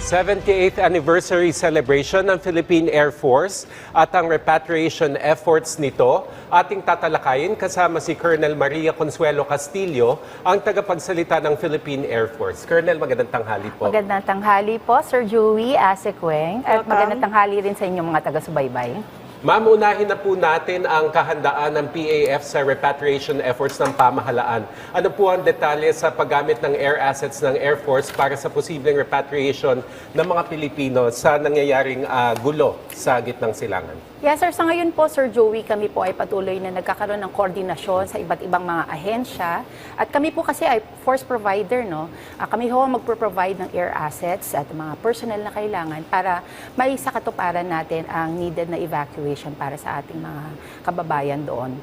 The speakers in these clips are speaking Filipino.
78th anniversary celebration ng Philippine Air Force at ang repatriation efforts nito, ating tatalakayin kasama si Colonel Maria Consuelo Castillo, ang tagapagsalita ng Philippine Air Force. Colonel, magandang tanghali po. Magandang tanghali po, Sir Joey Asequeng, at magandang tanghali rin sa inyong mga taga-subaybay. Ma'am, unahin na po natin ang kahandaan ng PAF sa repatriation efforts ng pamahalaan. Ano po ang detalye sa paggamit ng air assets ng Air Force para sa posibleng repatriation ng mga Pilipino sa nangyayaring gulo sa gitnang silangan? Yes, sir. Sa ngayon po, Sir Joey, kami po ay patuloy na nagkakaroon ng koordinasyon sa iba't ibang mga ahensya. At kami po kasi ay force provider, no? Kami ho magpo-provide ng air assets at mga personnel na kailangan para maisakatuparan natin ang needed na evacuation para sa ating mga kababayan doon.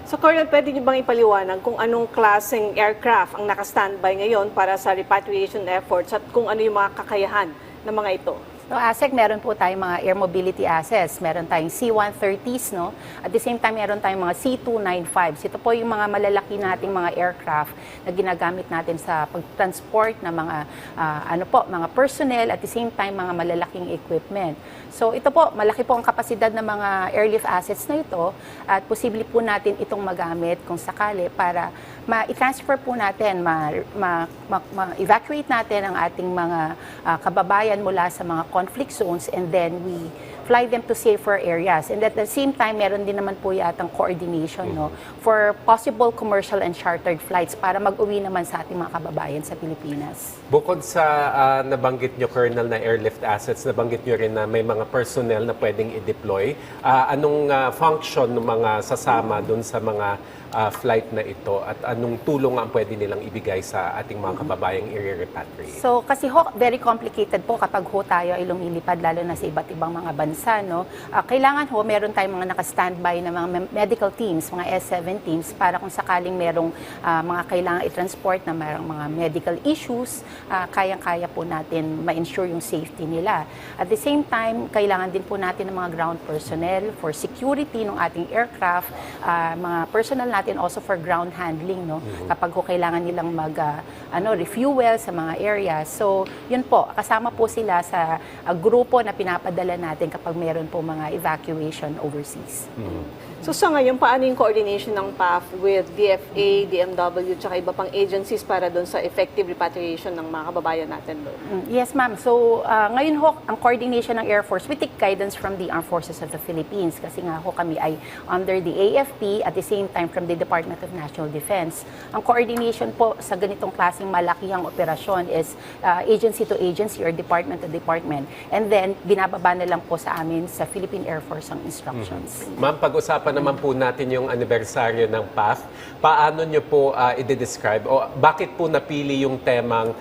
So, Colonel, pwede niyo bang ipaliwanag kung anong klaseng aircraft ang naka-standby ngayon para sa repatriation efforts at kung ano yung mga kakayahan ng mga ito? No, ASEC, meron po tayong mga air mobility assets. Meron tayong C-130s, no? At the same time, meron tayong mga C-295s. Ito po yung mga malalaki nating mga aircraft na ginagamit natin sa pag-transport ng mga mga personnel at the same time mga malalaking equipment. So ito po, malaki po ang kapasidad ng mga airlift assets na ito at posible po natin itong magamit kung sakali para ma-transfer po natin, ma-evacuate natin ang ating mga kababayan mula sa mga conflict zones, and then we fly them to safer areas. And at the same time, meron din naman po yatang coordination, no, for possible commercial and chartered flights para mag-uwi naman sa ating mga kababayan sa Pilipinas. Bukod sa nabanggit nyo, Colonel, na airlift assets, nabanggit nyo rin na may mga personnel na pwedeng i-deploy. Anong function ng mga sasama dun sa mga flight na ito at anong tulong ang pwede nilang ibigay sa ating mga kababayang i-repatriate? So kasi ho, very complicated po kapag ho tayo ay lumilipad lalo na sa iba't ibang mga bansa, no? Kailangan ho meron tayong mga naka-standby na mga medical teams, mga S7 teams para kung sakaling merong mga kailangan i-transport na merong mga medical issues, kayang-kaya po natin ma-ensure yung safety nila. At the same time, kailangan din po natin ng mga ground personnel for security ng ating aircraft, mga personnel natin also for ground handling, no? Kapag ho kailangan nilang refuel sa mga areas. So, yun po, kasama po sila sa grupo na pinapadala natin kapag meron po mga evacuation overseas. So, sa ngayon, paano yung coordination ng PAF with DFA, DMW, tsaka iba pang agencies para doon sa effective repatriation ng mga kababayan natin doon? Yes, ma'am. So, ngayon ho, ang coordination ng Air Force, we take guidance from the Armed Forces of the Philippines kasi nga ho kami ay under the AFP at the same time from the Department of National Defense. Ang coordination po sa ganitong klaseng malakihang operasyon is agency to agency or department to department. And then, binababa na lang po sa amin sa Philippine Air Force ang instructions. Ma'am, pag-usapan naman po natin yung anibersaryo ng PAF. Paano nyo po i-describe o bakit po napili yung temang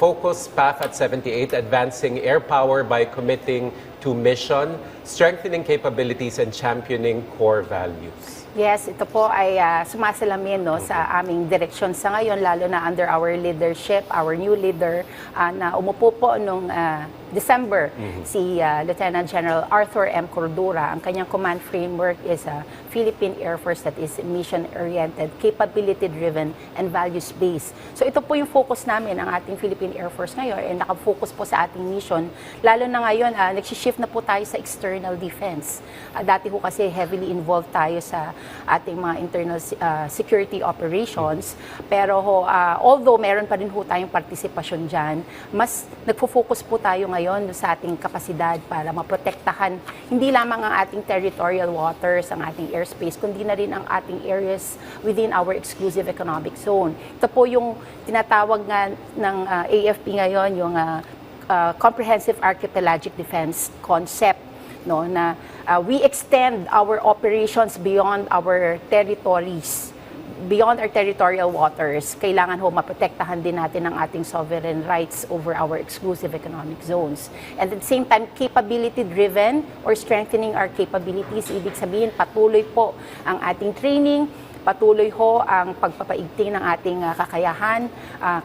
Focus PAF at 78, Advancing Air Power by Committing to Mission, Strengthening Capabilities and Championing Core Values? Yes, ito po ay sumasalamin, no, sa aming direksyon sa ngayon, lalo na under our leadership, our new leader na umupo po nung December, si Lieutenant General Arthur M. Cordura. Ang kanyang command framework is a Philippine Air Force that is mission-oriented, capability-driven, and values-based. So ito po yung focus namin, ang ating Philippine Air Force ngayon, and nakafocus po sa ating mission. Lalo na ngayon, nagsishift na po tayo sa external defense. Dati po kasi heavily involved tayo sa ating mga internal security operations. Pero although meron pa rin po tayong partisipasyon dyan, mas nagfo-focus po tayo ngayon sa ating kapasidad para maprotektahan hindi lamang ang ating territorial waters, ang ating airspace, kundi na rin ang ating areas within our exclusive economic zone. Ito po yung tinatawag nga ng AFP ngayon, yung Comprehensive Archipelagic Defense Concept, no, na we extend our operations beyond our territories, beyond our territorial waters. Kailangan ho maprotektahan din natin ang ating sovereign rights over our exclusive economic zones. And at the same time, capability-driven or strengthening our capabilities, ibig sabihin patuloy po ang ating training, patuloy ho ang pagpapaigting ng ating kakayahan.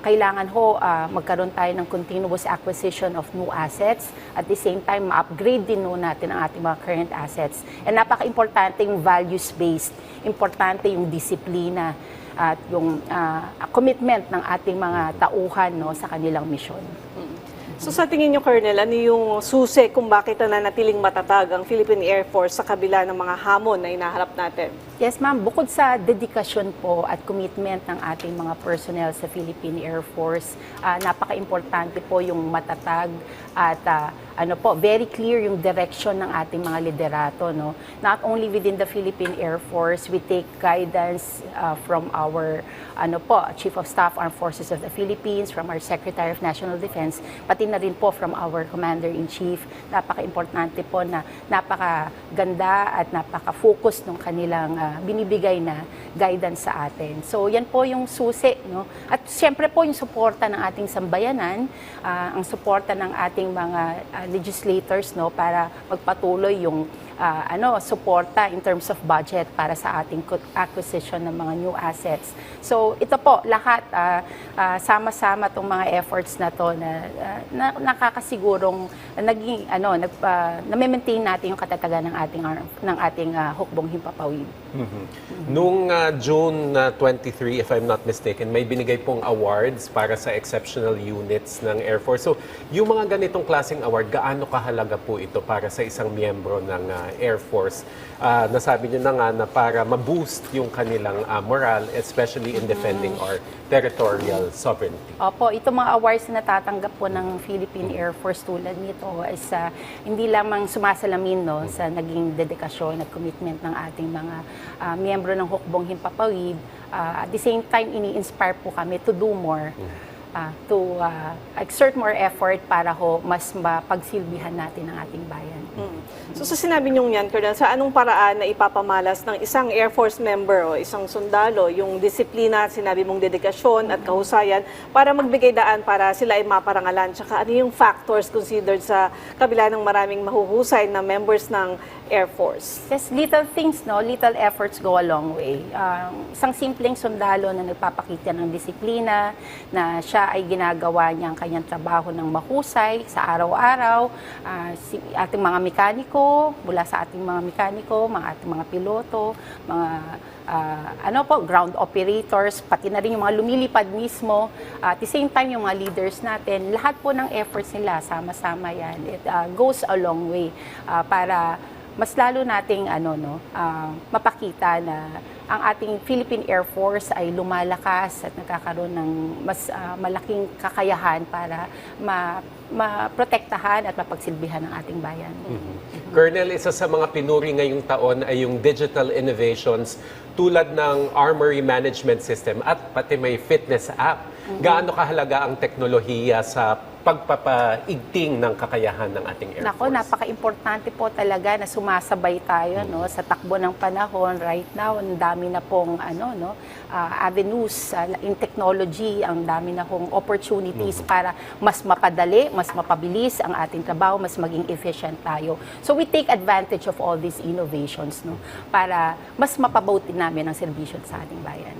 Kailangan ho magkaroon tayo ng continuous acquisition of new assets. At the same time, ma-upgrade din ho natin ang ating mga current assets. And napaka-importante yung values-based. Importante yung disiplina at yung commitment ng ating mga tauhan, no, sa kanilang misyon. So sa tingin niyo, Colonel, ano yung susi kung bakit nanatiling matatag ang Philippine Air Force sa kabila ng mga hamon na hinaharap natin? Yes, ma'am. Bukod sa dedikasyon po at commitment ng ating mga personnel sa Philippine Air Force, napaka-importante po yung matatag at very clear yung direction ng ating mga liderato. No? Not only within the Philippine Air Force, we take guidance from our Chief of Staff, Armed Forces of the Philippines, from our Secretary of National Defense, pati na rin po from our Commander-in-Chief. Napaka-importante po na napakaganda at napaka-focus ng kanilang binibigay na guidance sa atin. So yan po yung susi. No? At siyempre po yung suporta ng ating sambayanan, ang suporta ng ating mga legislators, no, para magpatuloy yung suporta in terms of budget para sa ating acquisition ng mga new assets. So ito po lahat sama-sama tong mga efforts na to na nakakasigurong naging na-maintain natin yung katatagan ng ating hukbong himpapawid. Nung June 23, if I'm not mistaken, may binigay pong awards para sa exceptional units ng Air Force. So, yung mga ganitong klaseng award, gaano kahalaga po ito para sa isang miyembro ng Air Force? Nasabi niyo na nga na para ma-boost yung kanilang moral, especially in defending our territorial sovereignty. Opo, itong mga awards na natatanggap po ng Philippine Air Force tulad nito is hindi lamang sumasalamin sa naging dedikasyon at commitment ng ating mga miyembro ng hukbong himpapawid. At the same time, ini-inspire po kami to do more, to exert more effort para mas mapagsilbihan natin ang ating bayan. So sa sinabi niyong yan, Colonel, sa anong paraan na ipapamalas ng isang Air Force member o isang sundalo yung disiplina, sinabi mong dedikasyon at kahusayan para magbigay daan para sila ay maparangalan? Tsaka ano yung factors considered sa kabila ng maraming mahuhusay na members ng Air Force? Yes, little things, little efforts go a long way. Isang simpleng sundalo na nagpapakita ng disiplina, na siya ay ginagawa niya ang kanyang trabaho ng mahusay sa araw-araw, ating mga mekaniko, mula sa ating mga mekaniko, ating mga piloto, mga ground operators, pati na rin yung mga lumilipad mismo. At the same time, yung mga leaders natin, lahat po ng efforts nila, sama-sama yan. It goes a long way para mas lalo nating mapakita na ang ating Philippine Air Force ay lumalakas at nagkakaroon ng mas malaking kakayahan para maprotektahan at mapagsilbihan ng ating bayan. Colonel, isa sa mga pinuri ngayong taon ay yung digital innovations tulad ng armory management system at pati may fitness app. Gaano kahalaga ang teknolohiya sa pagpapaigting ng kakayahan ng ating Air Force? Napaka-importante po talaga na sumasabay tayo sa takbo ng panahon. Right now, ang dami na pong avenues in technology, ang dami na pong opportunities para mas mapadali, mas mapabilis ang ating trabaho, mas maging efficient tayo. So we take advantage of all these innovations para mas mapabuti namin ang serbisyo sa ating bayan.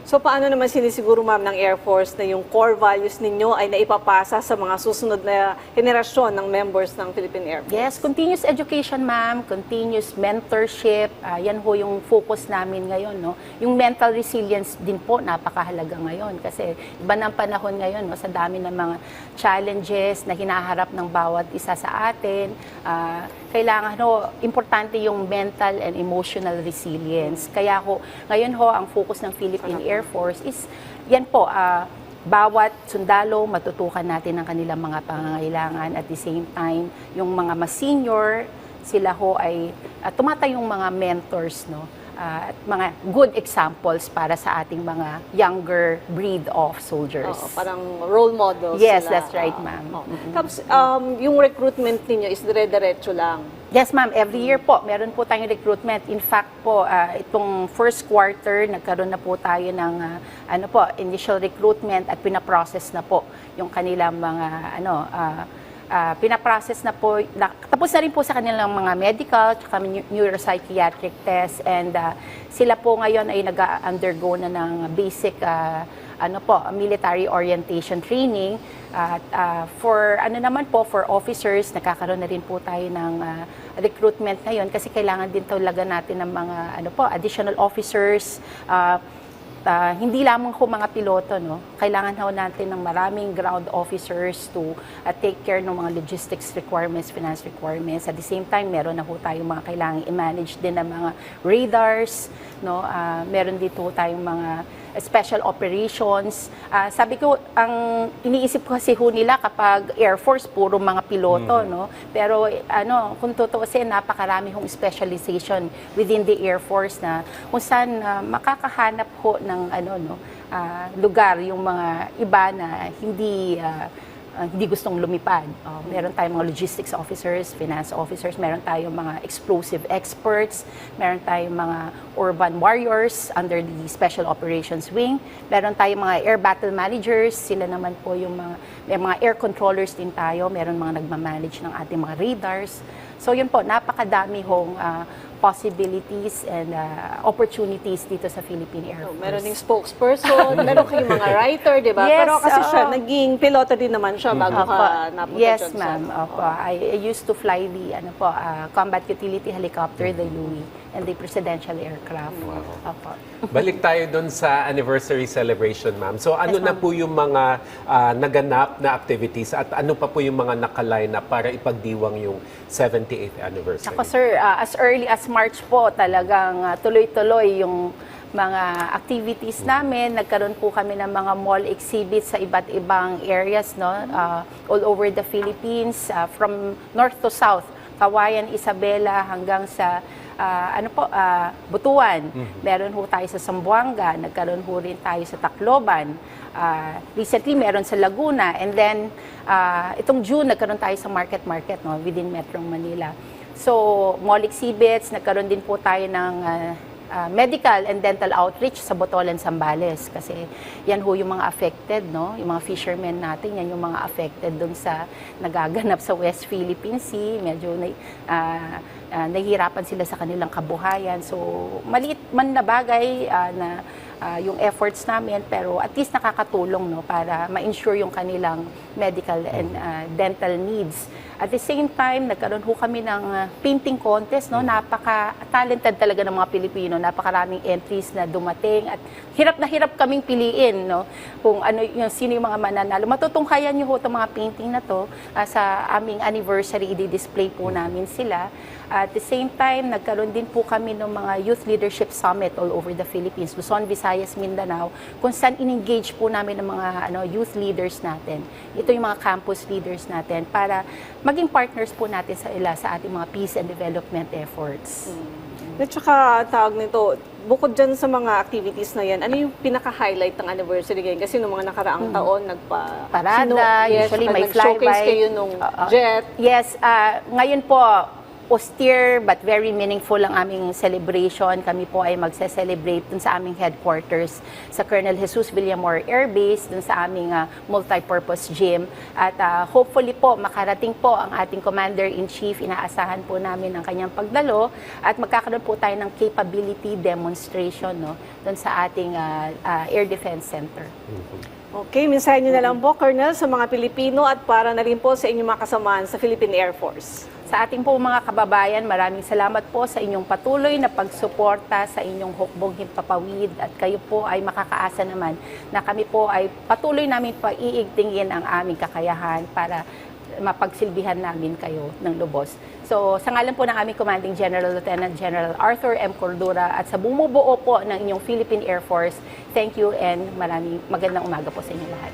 So paano naman sinisiguro, ma'am, ng Air Force na yung core values ninyo ay naipapasa sa mga susunod na henerasyon ng members ng Philippine Air Force? Yes, continuous education, ma'am, continuous mentorship, yan ho yung focus namin ngayon. Yung mental resilience din po, napakahalaga ngayon kasi iba ng panahon ngayon sa dami ng mga challenges na hinaharap ng bawat isa sa atin. Kailangan importante yung mental and emotional resilience. Kaya ngayon ang focus ng Philippine Air Force is yan po, bawat sundalo matutukan natin ang kanilang mga pangangailangan, at the same time yung mga mas senior sila ay tumatayong mga mentors at mga good examples para sa ating mga younger breed of soldiers. Parang role models. Yes, sila. that's right, ma'am. Tapos yung recruitment ninyo is dire-diretso lang? Yes, ma'am. Every year po, meron po tayong recruitment. In fact po, itong first quarter, nagkaroon na po tayo ng initial recruitment at pinaprocess na po yung kanilang mga pinaprocess na po, tapos na rin po sa kanilang mga medical at neuropsychiatric tests, and sila po ngayon ay nag-undergo na ng basic military orientation training. At for officers, nakakaroon na rin po tayo ng recruitment ngayon kasi kailangan din talaga natin ng mga additional officers. hindi lamang ho mga piloto, no? Kailangan ho natin ng maraming ground officers to take care ng mga logistics requirements, finance requirements. At the same time, meron na ho tayong mga kailangan i-manage din ng mga radars, no? Meron dito tayong mga special operations. Sabi ko, ang iniisip ko kasi ho nila kapag Air Force, puro mga piloto, no? Pero kung tutuusin, napakarami hong specialization within the Air Force na kung saan makakahanap ho ng lugar yung mga iba na hindi gustong lumipad. Meron tayong mga logistics officers, finance officers, meron tayong mga explosive experts, meron tayong mga urban warriors under the Special Operations Wing, meron tayong mga air battle managers, sila naman po yung may mga air controllers din tayo, meron mga nagmamanage ng ating mga radars. So yun po, napakadami hong possibilities and opportunities dito sa Philippine Air Force. Meron ding spokesperson, meron kayong mga writer, di ba? Yes, Pero kasi siya, oo. naging piloto din naman siya bago ka napunta Yes, dyan ma'am. Opo. I used to fly the combat utility helicopter, the Louis, and the presidential aircraft. Opo. Balik tayo doon sa anniversary celebration, ma'am. So ano Yes, na ma'am. po yung mga naganap na activities at ano pa po yung mga nakaline na para ipagdiwang yung 78th anniversary? Ako, sir, as early as March po, talagang tuloy-tuloy yung mga activities namin. Nagkaroon po kami ng mga mall exhibits sa iba't ibang areas, no? All over the Philippines, from north to south. Kawayan, Isabela, hanggang sa Butuan. Meron ho tayo sa Zamboanga, nagkaroon ho rin tayo sa Tacloban. Recently, meron sa Laguna. And then, itong June, nagkaroon tayo sa Market, no, within Metro Manila. So, mall exhibits, nagkaroon din po tayo ng medical and dental outreach sa Botolan, Zambales. Kasi yan ho yung mga affected, no? Yung mga fishermen natin, yan yung mga affected dun sa nagaganap sa West Philippine Sea. Medyo nahihirapan sila sa kanilang kabuhayan. So, maliit man na bagay na yung efforts namin, pero at least nakakatulong, no, para ma-ensure yung kanilang medical and dental needs. At the same time, nagkaroon ho kami ng painting contest, no? Napaka-talented talaga ng mga Pilipino, napakaraming entries na dumating at hirap na hirap kaming piliin, no? Kung sino yung mga mananalo. Matutunghayan niyo ho itong mga painting na to sa aming anniversary, i-display po namin sila. At the same time, nagkaroon din po kami ng mga Youth Leadership Summit all over the Philippines, Luzon, Visayas, Mindanao, kung saan in-engage po namin ng mga youth leaders natin. Ito yung mga campus leaders natin para maging partners po natin sa ating mga peace and development efforts. At saka, tawag nito, bukod dyan sa mga activities na yan, ano yung pinaka-highlight ng anniversary ngayon? Kasi nung mga nakaraang taon, Parada, usually may nag-showcase flyby. kayo nung jet. Yes, ngayon po, austere but very meaningful ang aming celebration. Kami po ay magse-celebrate dun sa aming headquarters sa Colonel Jesus Villamor Air Base, dun sa aming multi-purpose gym. At hopefully po, makarating po ang ating Commander-in-Chief. Inaasahan po namin ang kanyang pagdalo at magkakaroon po tayo ng capability demonstration, no, dun sa ating Air Defense Center. Okay, mensahe nyo na lang po, Colonel, sa mga Pilipino at para na rin po sa inyong mga kasamaan sa Philippine Air Force. Sa ating po mga kababayan, maraming salamat po sa inyong patuloy na pagsuporta sa inyong hukbong himpapawid at kayo po ay makakaasa naman na kami po ay patuloy namin paiigtingin ang aming kakayahan para mapagsilbihan namin kayo ng lubos. So, sa ngalan po ng aming Commanding General Lieutenant General Arthur M. Cordura at sa bumubuo po ng inyong Philippine Air Force, thank you and magandang umaga po sa inyo lahat.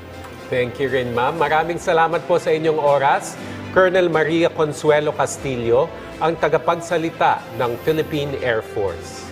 Thank you rin, ma'am. Maraming salamat po sa inyong oras. Colonel Maria Consuelo Castillo, ang tagapagsalita ng Philippine Air Force.